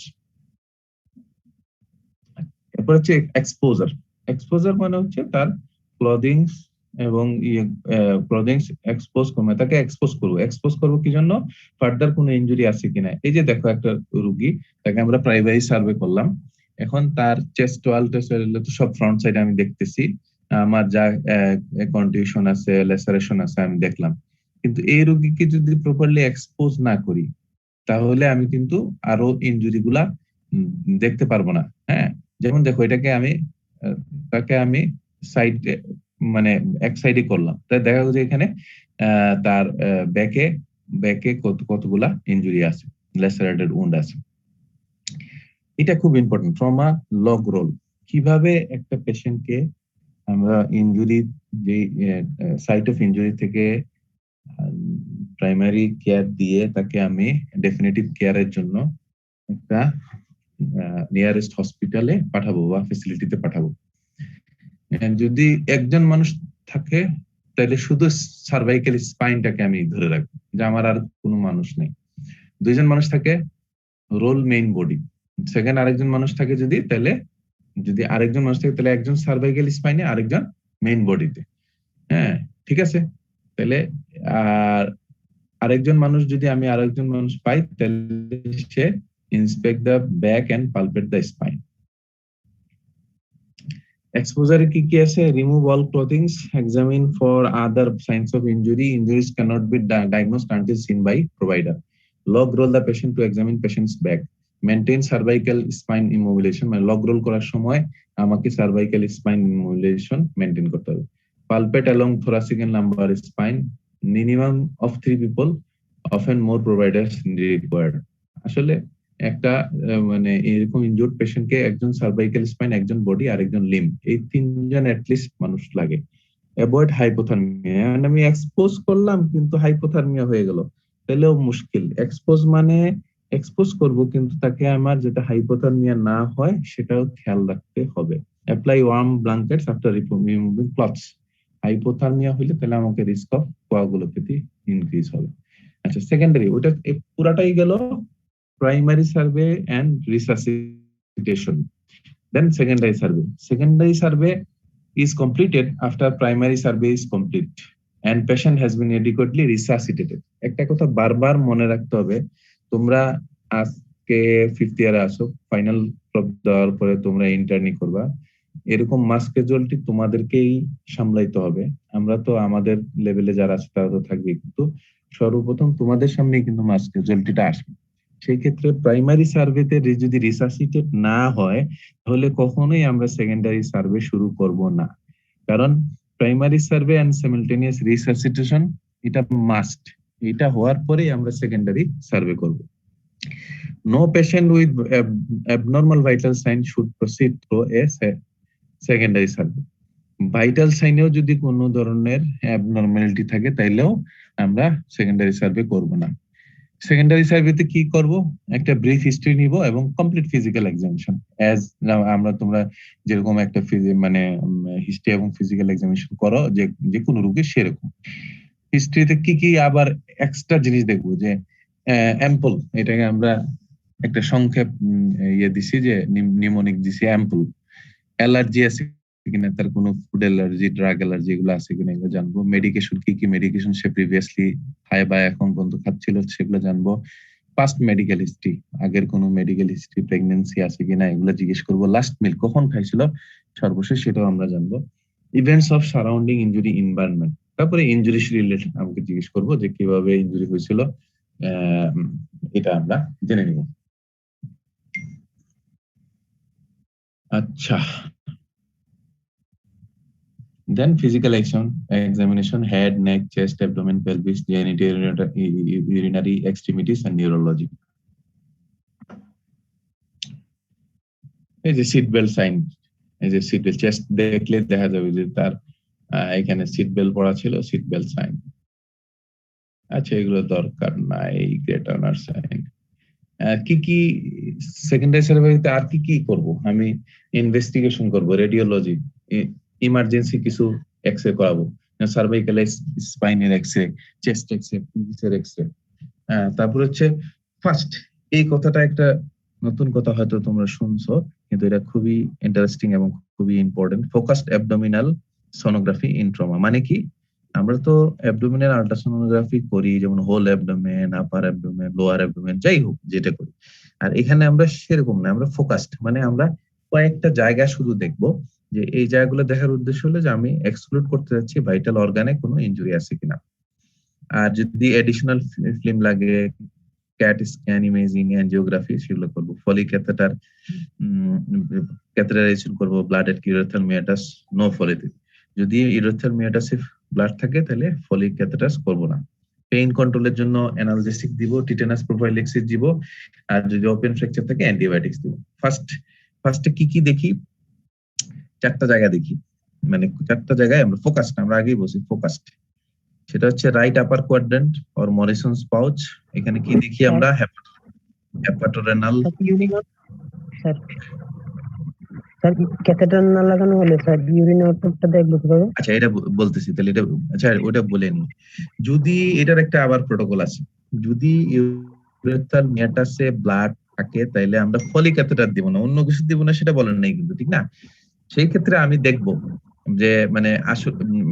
এরপর হচ্ছে exposure. Exposure মানে হচ্ছে তার ক্লদিংস এবং ক্লদিংস এক্সপোজ করবে, তাকে এক্সপোজ করবো কি জন্য, ফার্দার কোনো ইনজুরি আছে কিনা। এই যে দেখো একটা রোগী, তাকে আমরা প্রাইমারি সার্ভে করলাম, এখন তার চেস্ট ওয়াল তো সব ফ্রন্ট সাইড আমি দেখতেছি, আমার যা কন্টিউশন আছে, লেসারেশন আছে আমি দেখলাম, কিন্তু এই রোগীকে যদি প্রপারলি এক্সপোজ না করি তাহলে আমি কিন্তু আরো ইনজুরি গুলা দেখতে পারবো না। হ্যাঁ, যেমন দেখো এটাকে তাকে আমি মানে এক সাইডে করলাম, তাই দেখা যাচ্ছে এখানে তার ব্যাকে ব্যাকে কতগুলা ইনজুরি আছে, ল্যাসারেটেড উন্ড আছে। এটা খুব ইম্পর্টেন্ট। ট্রমা লগ রোল, কিভাবে একটা পেশেন্টকে আমরা ইনজুরি যে সাইট অফ ইনজুরি থেকে প্রাইমারি কেয়ার দিয়ে তাকে আমি ডেফিনিটিভ কেয়ারের জন্য একটা নিয়ারেস্ট হসপিটালে পাঠাবো বা ফ্যাসিলিটিতে পাঠাবো। যদি একজন মানুষ থাকে তাহলে শুধু সার্ভাইকাল স্পাইনটাকে আমি ধরে রাখবো, যে আমার আর কোনো মানুষ নেই। দুইজন মানুষ থাকে রোল মেইন বডি, সেকেন্ড আরেকজন মানুষ থাকে যদি, তাহলে যদি আরেকজন মানুষ থাকে তাহলে একজন সার্ভাইকাল স্পাইনে আরেকজন মেইন বডিতে। হ্যাঁ, ঠিক আছে। তাহলে আর আরেকজন মানুষ যদি আমি আরেকজন মানুষ পাই তাহলে সে inspect the back and palpate the spine. এক্সপোজারে কি কি আছে? Remove all clothings, examine for other signs of injury, injuries cannot be diagnosed until seen by provider, log roll the patient to examine patient's back, maintain cervical spine immobilization, মানে log roll করার সময় আমাকে cervical spine immobilization maintain করতে হবে। Palpate along thoracic and lumbar spine, minimum of 3 people, often more providers required. আসলে একটা মানে এরকম ইনজুর্ড পেশেন্টকে একজন সার্ভাইকাল স্পাইন, একজন বডি আর একজন লিম, এই তিনজন অ্যাটলিস্ট মানুষ লাগে। অ্যাভয়েড হাইপোথার্মিয়া, মানে আমি এক্সপোজ করলাম কিন্তু হাইপোথার্মিয়া হয়ে গেল, তাহলেও মুশকিল। এক্সপোজ মানে এক্সপোজ করব কিন্তু তাকে আমার যাতে হাইপোথার্মিয়া না হয় সেটাও খেয়াল রাখতে হবে। Apply warm blankets after removing clothes, hypothermia হইলে তাহলে আমাকে রিস্ক অফ কোয়াগুলোপ্যাথি ইনক্রিজ হবে। আচ্ছা, সেকেন্ডারি, ওটা পুরাটাই গেল primary survey and resuscitation. Then secondary survey. Secondary survey is completed after primary survey is complete and patient has been adequately resuscitated. একটা কথা বারবার মনে রাখতে হবে, তোমরা আজকে 5th ইয়ারে আসো, ফাইনাল প্রব দেওয়ার পরে তোমরা ইন্টার্নি করবা, এরকম মাস ক্যাজুয়ালিটি তোমাদেরকেই সামলাইতে হবে। আমরা তো আমাদের লেভেলে যারা আছে তারা তো থাকবে, কিন্তু সর্বপ্রথম তোমাদের সামনেই কিন্তু মাস ক্যাজুয়ালিটিটা আসবে। সেই ক্ষেত্রে প্রাইমারি সার্ভেতে যদি রিসাসিটেট না হয় তাহলে কখনোই আমরা সেকেন্ডারি সার্ভে শুরু করব না, কারণ primary survey and simultaneous resuscitation এটা মাস্ট, এটা হওয়ার পরেই আমরা সেকেন্ডারি সার্ভে করব। No patient with abnormal vital sign should proceed through a secondary survey. Vital সাইনেও যদি কোনো ধরনের অ্যাবনরমালিটি থাকে তাইলেও আমরা সেকেন্ডারি সার্ভে করব না। সেকেন্ডারি সার্ভেতে কি করব? একটা ব্রিফ হিস্ট্রি নিব এবং কমপ্লিট ফিজিক্যাল এক্সামিনেশন, অ্যাজ আমরা তোমরা যেরকম একটা মানে হিস্ট্রি এবং ফিজিক্যাল এক্সামিনেশন করো যে কোনো রোগীর, সেরকম হিস্ট্রিতে কি কি আবার এক্সট্রা জিনিস দেখবো, যে অ্যাম্পল, এটাকে আমরা একটা সংক্ষেপ দিছি যে নিউমোনিক দিছি অ্যাম্পল, অ্যালার্জি আছে কিনা, তার কোনো ফুড অ্যালার্জি, ড্রাগ অ্যালার্জি এগুলো আছে কিনা এগুলো জানবো। মেডিকেশন কি কি মেডিকেশন সে প্রিভিয়াসলি খায় বা এখন পর্যন্ত খাচ্ছিল সেগুলো জানবো। পাস্ট মেডিকেল হিস্ট্রি, আগের কোনো মেডিকেল হিস্ট্রি, প্রেগন্যান্সি আছে কিনা এগুলো জিজ্ঞেস করবো। লাস্ট মিল কখন খাইছিল সর্বশেষ সেটাও আমরা জানবো। Events of surrounding injury environment, তারপরে ইনজুরি রিলেটেড আমাকে জিজ্ঞেস করবো যে কিভাবে ইনজুরি হয়েছিল, এটা আমরা জেনে নিব। আচ্ছা, then physical examination, head, neck, chest, abdomen, pelvis, genital, urinary extremities and neurology. এই যে সিট বেল্ট সাইন, এই যে সিট বেল্ট, চেস্ট দেখলে দেখা যাবে যে তার এখানে সিট বেল্ট পরা ছিল, সিট বেল্ট সাইন। আচ্ছা, এগুলো দরকার নাই। Grey Turner sign. কি কি সেকেন্ডারি সার্ভেতে আর কি কি করব? আমি ইনভেস্টিগেশন করব, রেডিওলজি, ইমার্জেন্সি কিছু এক্সরে করাবো, সার্ভাইকাল স্পাইনের এক্সরে, চেস্ট এক্সরে, পেলভিসের এক্সরে। তারপর হচ্ছে ফার্স্ট, এই কথাটা একটা নতুন কথা হয়তো তোমরা শুনছো, কিন্তু এটা খুবই ইন্টারেস্টিং এবং খুবই important. Focused abdominal sonography in trauma, মানে কি? আমরা তো অ্যাবডোমিনাল আল্ট্রাসোনোগ্রাফি করি, যেমন whole abdomen, upper abdomen, lower abdomen, যাই হোক যেটা করি। আর এখানে আমরা সেরকম না, আমরা ফোকাসড, মানে আমরা কয়েকটা জায়গা শুধু দেখবো, যে এই জায়গাগুলো দেখার উদ্দেশ্য হলো যে আমি এক্সক্লুড করতে যাচ্ছি ভাইটাল অর্গানে কোনো ইনজুরি আছে কিনা। আর যদি এডিশনাল ফিল্ম লাগে, ক্যাট স্ক্যান, ইমেজিং, অ্যানজিওগ্রাফি, সেগুলো করবো। ফলিক ক্যাথেটার, ক্যাথেটারাইজেশন করবো। Bloody urethral meatus, no Foley. যদি ইউরেথ্রাল মিয়াটাসে ব্লাড থাকে তাহলে ফলিক ক্যাথেটাস করবো না। পেইন কন্ট্রোলের জন্য অ্যানালজেসিক দিব, টিটেনাস প্রোফাইলেক্সিস দিব, আর যদি ওপেন ফ্র্যাকচার থাকে অ্যান্টিবায়োটিক্স দিব। ফার্স্টে কি দেখি, 4টা জায়গা দেখি, মানে 4টা জায়গায় আমরা ফোকাসড, আমরা আগেই বলছি ফোকাসড। সেটা হচ্ছে right upper quadrant or Morrison's pouch. এখানে কি দেখি আমরা, হেপাটোরেনাল। স্যার স্যার ক্যাথেটার না লাগানো হলে স্যার ইউরিন আউটপুটটা দেখবো কিভাবে? আচ্ছা এটা বলতেছি তাহলে, এটা আচ্ছা ওটা বলে নি। যদি এটার একটা আবার প্রোটোকল আছে, যদি ইউরেথাল মেটাসে ব্লাড থাকে তাহলে আমরা ফলিক ক্যাথেটার দিব না, অন্য কিছু দিব না, সেটা বলেন নাই কিন্তু, ঠিক না? সেই ক্ষেত্রে আমি দেখব যে মানে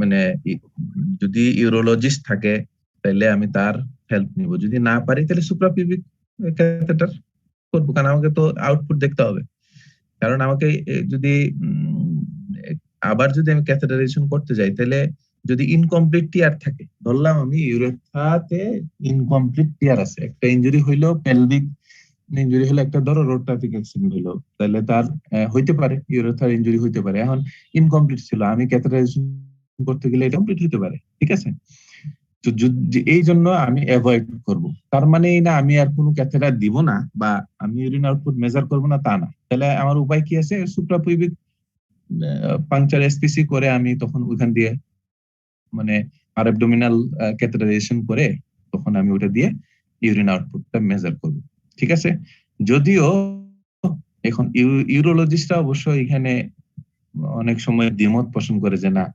মানে যদি ইউরোলজিস্ট থাকে তাহলে আমি তার হেল্প নিব, যদি না পারি তাহলে সুপ্রাপিউবিক ক্যাথেটার করবো, কারণ আমাকে তো আউটপুট দেখতে হবে। কারণ আমাকে যদি আবার যদি আমি ক্যাথেটারাইজেশন করতে যাই তাহলে যদি ইনকমপ্লিট টিয়ার থাকে, ধরলাম আমি ইউরেথাতে ইনকমপ্লিট টিয়ার আছে, একটা ইনজুরি হইলো, পেলভিক ইনজুরি হলো, একটা ধরো রোড ট্রাফিক অ্যাক্সিডেন্ট হলো, তাহলে তার হইতে পারে ইউরেথার ইনজুরি হইতে পারে, এখন ইনকমপ্লিট ছিল, আমি ক্যাথেটারাইজেশন করতে গেলে এটা কমপ্লিট হইতে পারে, ঠিক আছে? তো এই জন্য আমি অ্যাভয়েড করব। তার মানে এই না আমি আর কোনো ক্যাথেটার দিব না বা আমি ইউরিন আউটপুট মেজার করব না, তা না। তাহলে আমার উপায় কি আছে, সুপ্রাপুইবিক পাংচার এসপিসি করে আমি তখন ওইখান দিয়ে মানে আর অ্যাবডোমিনাল ক্যাথেটারাইজেশন করে তখন আমি ওটা দিয়ে ইউরিন আউটপুটটা মেজার করব, ঠিক আছে? যদিও এখন ইউরোলজিস্টরা অবশ্য এখানে অনেক সময় দ্বিমত পোষণ করে যে না,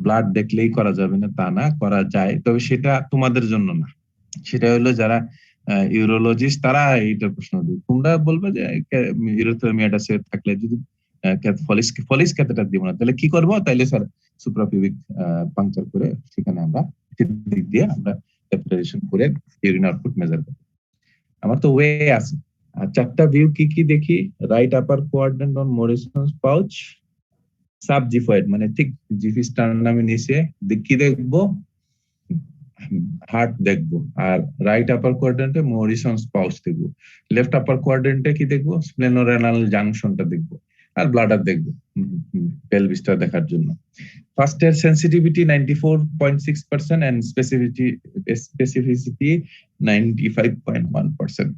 ব্লাড দেখলেই করা যাবে না, তা না, করা যায়, তবে সেটা তোমাদের জন্য না, সেটা হলো যারা ইউরোলজিস্ট তারা এইটা প্রশ্ন দিবে। তোমরা বলবে যে ইউরোথেমিয়াটাসে থাকলে যদি ফলিস ক্যাথেটার দিব না, তাহলে কি করবো? তাইলে স্যার সুপ্রাপিউবিক পাংচার করে সেখানে আমরা দিক দিয়ে আমরা ক্যাথেটারাইজেশন করে ইউরিন আউটপুট মেজার করব। আমার তো ওয়ে আছে। আর 4টা ভিউ কি দেখি, right upper quadrant on Morrison's pouch, subxiphoid মানে ঠিক জিফি স্টার্নামের নিচে কি দেখবো, হার্ট দেখবো, আর রাইট আপার কোয়াড্রেন্টে মরিসনস পাউচ দেখবো, লেফট আপার কোয়াড্রেন্টে কি দেখবো, স্প্লেনোরেনাল জাংশনটা দেখবো, আর ব্লাডার দেখবো পেলভিসটা দেখার জন্য। ফার্স্ট এর সেন্সিটিভিটি 94.6% এন্ড স্পেসিফিসিটি 95.1%।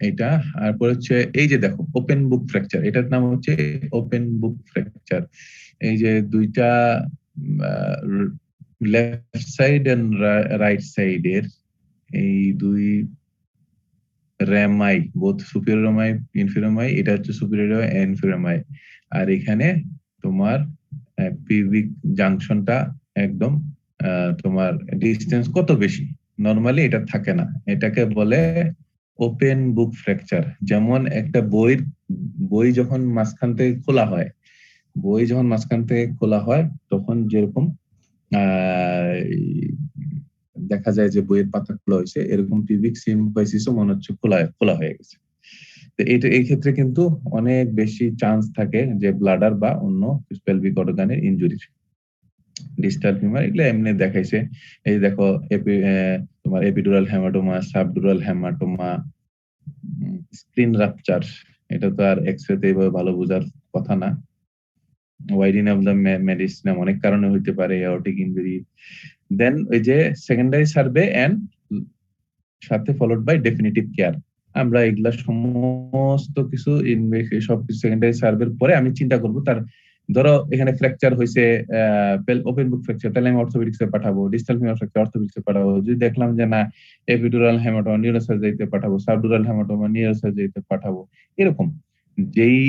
এটা আর পরে হচ্ছে এই যে দেখো ওপেন বুক ফ্র্যাকচার, এটার নাম হচ্ছে ওপেন বুক ফ্র্যাকচার। এই যে দুইটা লেফট সাইড এন্ড রাইট সাইডের এই দুই রেমাই, বোথ সুপিরিয়রমাই ইনফিরিয়রমাই, এটা হচ্ছে সুপিরিয়র ইনফিরিয়রমাই, আর এখানে তোমার পিউবিক জাংশনটা একদম তোমার ডিস্টেন্স কত বেশি, নরমালি এটা থাকে না, এটাকে বলে ওপেন বুক ফ্র্যাকচার। যেমন একটা বই যখন মাঝখান থেকে খোলা হয় তখন যেরকম দেখা যায় যে বইয়ের পাতা খোলা হয়েছে, এরকম পিউবিক সিম্পাইসিসও মনে হচ্ছে খোলা হয়ে গেছে। তো এই ক্ষেত্রে কিন্তু অনেক বেশি চান্স থাকে যে ব্লাডার বা অন্য পেলভিক অর্গানের ইনজুরির। ডিস্টাল ফিউমার এগুলো এমনি দেখাইছে, এই দেখো তোমার epidural haematoma, subdural haematoma, screen rupture, এটা তো আর এক্সরেতে এইভাবে ভালো বোঝার কথা না। ওয়াইডিং অফ দ্য মেডিসিনাম অনেক কারণে হইতে পারে, এওরটিক ইনজুরি। দেন ওই যে সেকেন্ডারি সার্ভে এন্ড সাথে ফলোড বাই ডেফিনিটিভ কেয়ার। আমরা এগুলা সমস্ত কিছু সবকিছু সেকেন্ডারি সার্ভের পরে আমি চিন্তা করব, তার ধরো এখানে ফ্র্যাকচার হয়েছে, ওপেন বুক ফ্র্যাকচার, তাহলে আমি অর্থোপেডিক্সে পাঠাবো, ডিস্টাল ফিউমার ফ্র্যাকচার অর্থোপেডিক্সে পাঠাবো। যদি দেখলাম যে না এপিডুরাল হেমাটোমা নিউরোসার্জারিতে পাঠাবো, সাবডুরাল হেমাটোমা নিউরোসার্জারিতে পাঠাবো, এরকম যেই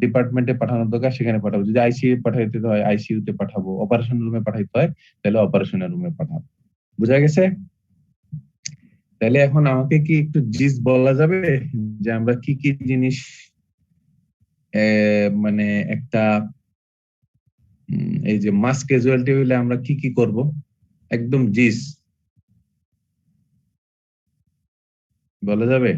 ডিপার্টমেন্টে পাঠানোর দরকার সেখানে পাঠাবো। যদি আইসিইউ পাঠাইতে হয় আইসিইউ তে পাঠাবো, অপারেশন রুমে পাঠাইতে হয় তাহলে অপারেশনের রুমে পাঠাবো। বুঝা গেছে? তাহলে এখন আমাকে কি একটু জিস বলা যাবে যে আমরা কি কি জিনিস মানে একটা এই যে মাস ক্যাজুয়ালিটি হইলে আমরা কি কি করব, একদম জিস বলা যাবে?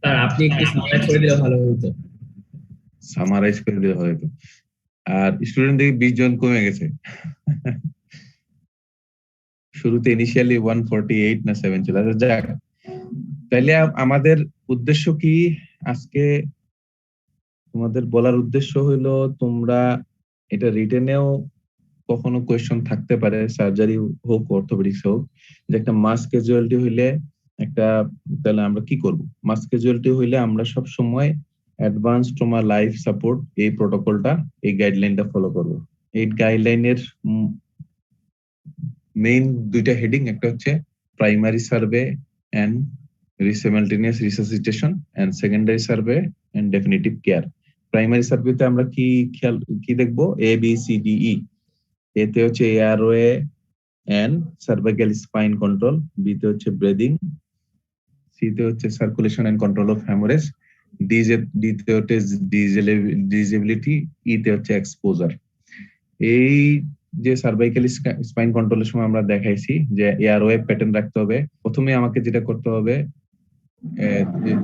স্যার আপনি একটু সামারাইজ করে দিলে ভালো হতো। সামারাইজ করে দিলে হয়তো। আর স্টুডেন্ট দেখি 20 জন কমে গেছে। শুরুতে ইনিশিয়ালি 148 না 7 ছিল। আচ্ছা যাক, তাইলে আমাদের উদ্দেশ্য কি আজকে? তোমাদের বলার উদ্দেশ্য হইলো তোমরা এটা রিটেনেও কখনো কোয়েশ্চন থাকতে পারে, সার্জারি হোক অর্থোপেডিক্স হোক, যে একটা মাস ক্যাজুয়ালিটি হইলে একটা, তাহলে আমরা কি করব? মাস ক্যাজুয়ালিটি হইলে আমরা সব সময় অ্যাডভান্স ট্রমা লাইফ সাপোর্ট এই প্রোটোকলটা, এই গাইডলাইনটা ফলো করব। এই গাইডলাইনের মেইন দুইটা হেডিং, একটা হচ্ছে primary survey and simultaneous resuscitation and secondary survey and definitive care. Primary সার্ভেতে আমরা কি দেখব? A B C D E. এতে হচ্ছে airway and cervical spine control, B তে হচ্ছে ব্রিদিং, সি তে হচ্ছে circulation and control of haemorrhage, D তে হচ্ছে ডিজেবিলিটি, ই তে হচ্ছে এক্সপোজার। এই যে সার্ভাইকাল স্পাইন কন্ট্রোলের সময় আমরা দেখাইছি যে এয়ারওয়ে প্যাটার্ন রাখতে হবে। প্রথমে আমাকে যেটা করতে হবে,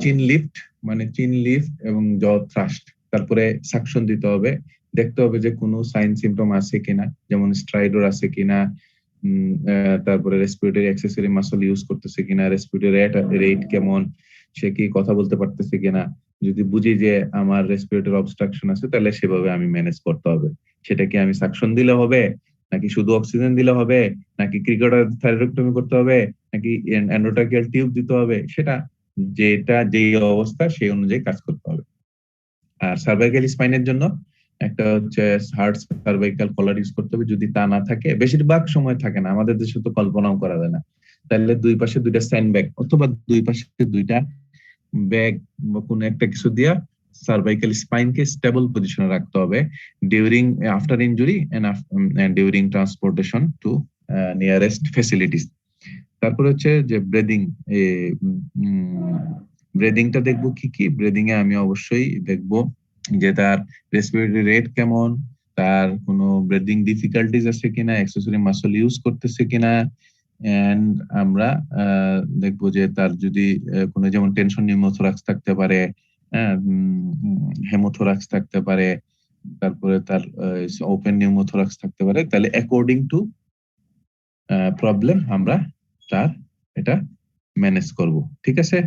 চিন লিফট, মানে চিন লিফট এবং জ থ্রাস্ট, তারপরে সাকশন দিতে হবে, দেখতে হবে যে কোনো সাইন সিমটম আছে কিনা, যেমন স্ট্রাইডর আছে কিনা, তারপরে রেসপিরেটরি অ্যাক্সেসরি মাসল ইউজ করতেছে কিনা, রেসপিরেটরি রেট কেমন, সে কি কথা বলতে পারতেছে কিনা। যদি বুঝি যে আমার রেসপিরেটরি অবস্ট্রাকশন আছে, তাহলে সেভাবে আমি ম্যানেজ করতে হবে। সেটা কি আমি সাকশন দিলে হবে, নাকি শুধু অক্সিজেন দিলে হবে, নাকি ক্রিকেটার থাইরয়েডক্টমি করতে হবে, নাকি এন্ডোট্রাকিয়াল টিউব দিতে হবে, সেটা যেটা যেই অবস্থা সেই অনুযায়ী কাজ করতে হবে। আর সার্ভাইকাল স্পাইনের জন্য একটা হচ্ছে হার্ড সার্ভাইকাল কলার ইউজ করতে হবে। যদি তা না থাকে, বেশিরভাগ সময় থাকে না, আমাদের দেশে তো কল্পনাও করা যায় না, তাহলে দুই পাশে দুইটা স্যান্ড ব্যাগ অথবা দুই পাশে দুইটা ব্যাগ বা কোনো একটা কিছু দিয়া সার্ভাইকাল স্পাইনকে স্টেবল পজিশনে রাখতে হবে during after injury and during transportation to nearest facilities. তারপর হচ্ছে যে ব্রেদিংটা দেখবো কি ব্রেদিং এ আমি অবশ্যই দেখবো যে তার রেসপিরেটরি রেট কেমন, তার কোনো ব্রেদিং ডিফিকাল্টিজ আছে কিনা, অ্যাক্সেসরি মাসল ইউজ করতেছে কিনা, এন্ড আমরা দেখবো যে তার যদি কোনো যেমন টেনশন নিউমোথোরাক্স থাকতে পারে, হেমোথোরাক্স থাকতে পারে, তারপরে তার ওপেন নিউমোথোরাক্স থাকতে পারে, তাহলে অ্যাকর্ডিং টু প্রবলেম আমরা তার এটা ম্যানেজ করব। ঠিক আছে?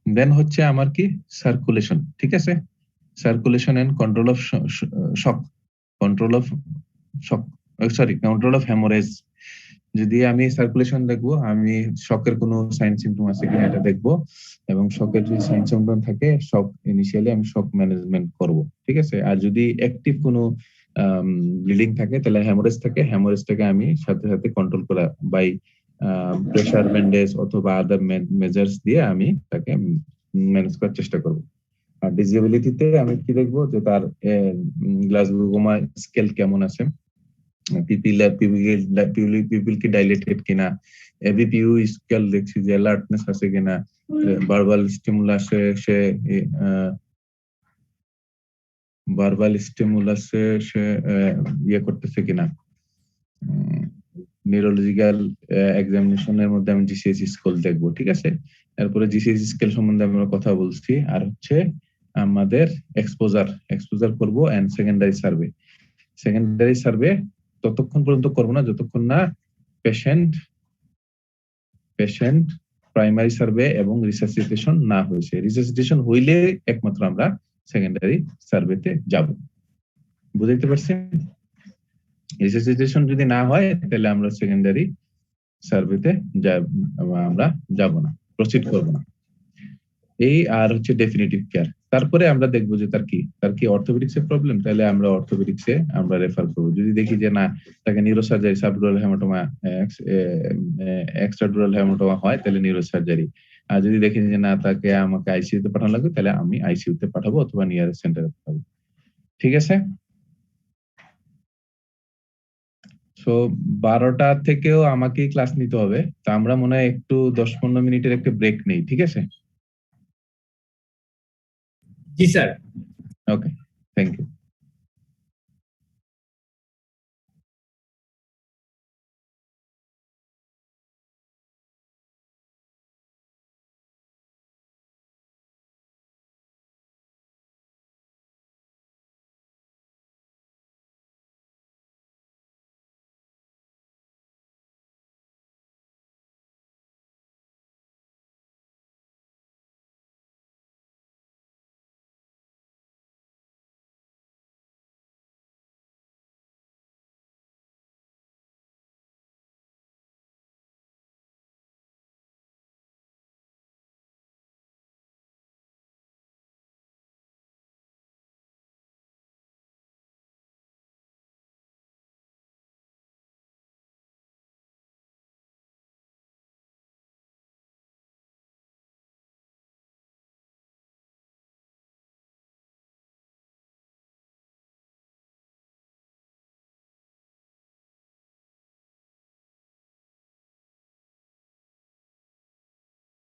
দেন হচ্ছে আমার কি সার্কুলেশন। ঠিক আছে, circulation and control of shock, control of haemorrhage. যদি আমি সার্কুলেশন দেখবো, আমি শকের কোনো সাইন সিমটম আছে কিনা এটা দেখবো, এবং শকের যদি সাইন সিমটম থাকে, শক ইনিশিয়ালি আমি শক ম্যানেজমেন্ট করব। ঠিক আছে? আর যদি অ্যাক্টিভ কোনো ব্লিডিং থাকে, তাহলে হ্যামোরেজ থাকে, হ্যামোরেজটাকে আমি সাথে সাথে কন্ট্রোল করা বাই প্রেসার ব্যান্ডেজ অথবা আদার মেজার্স দিয়ে আমি তাকে ম্যানেজ করার চেষ্টা করব। আর ডিসেবিলিটিতে আমি কি দেখবো, যে তার গ্লাসগো স্কেল কেমন আছে, পিপিল কি ডাইলেটেড কিনা, এবিপিইউ স্কেল দেখছি যে অ্যালার্টনেস আছে কিনা, ভার্বাল স্টিমুলাসে সে ইয়ে করতেছে কিনা, নিউরোলজিক্যাল এক্সামিনেশনের মধ্যে আমি জিসিএস স্কেল দেখবো। ঠিক আছে? তারপরে জিসিএস স্কেল সম্বন্ধে আমরা কথা বলছি। আর হচ্ছে আমাদের এক্সপোজার করব এন্ড সেকেন্ডারি সার্ভে ততক্ষণ পর্যন্ত করবো না যতক্ষণ না পেশেন্ট প্রাইমারি সার্ভে এবং রিসাসিটেশন না হয়েছে। রিসাসিটেশন হইলে একমাত্র আমরা সেকেন্ডারি সার্ভেতে যাব। বুঝতে পারছেন? রিসাসিটেশন যদি না হয়, তাহলে আমরা সেকেন্ডারি সার্ভেতে আমরা যাব না, প্রসিড করব না। এই আর হচ্ছে ডেফিনিটিভ কেয়ার। তারপরে আমরা দেখবো যে তার কি অর্থোপেডিক্সের প্রবলেম, তাহলে আমরা অর্থোপেডিক্সে আমরা রেফার করবো। যদি দেখি যে না, তাকে neurosurgery, subdural haematoma, extradural haematoma হয়, তাহলে নিউরোসার্জারি। আর যদি দেখি যে না, তাকে আমাকে আইসিইউ তে পাঠানো লাগবে, তাহলে আমি আইসিইউ তে পাঠাবো অথবা নিয়ারেস্ট সেন্টারে পাঠাবো। ঠিক আছে? সো 12টা থেকেও আমাকে ক্লাস নিতে হবে, তো আমরা মনে হয় একটু 10-15 মিনিটের একটা ব্রেক নেই। ঠিক আছে? জি স্যার। Okay, thank you.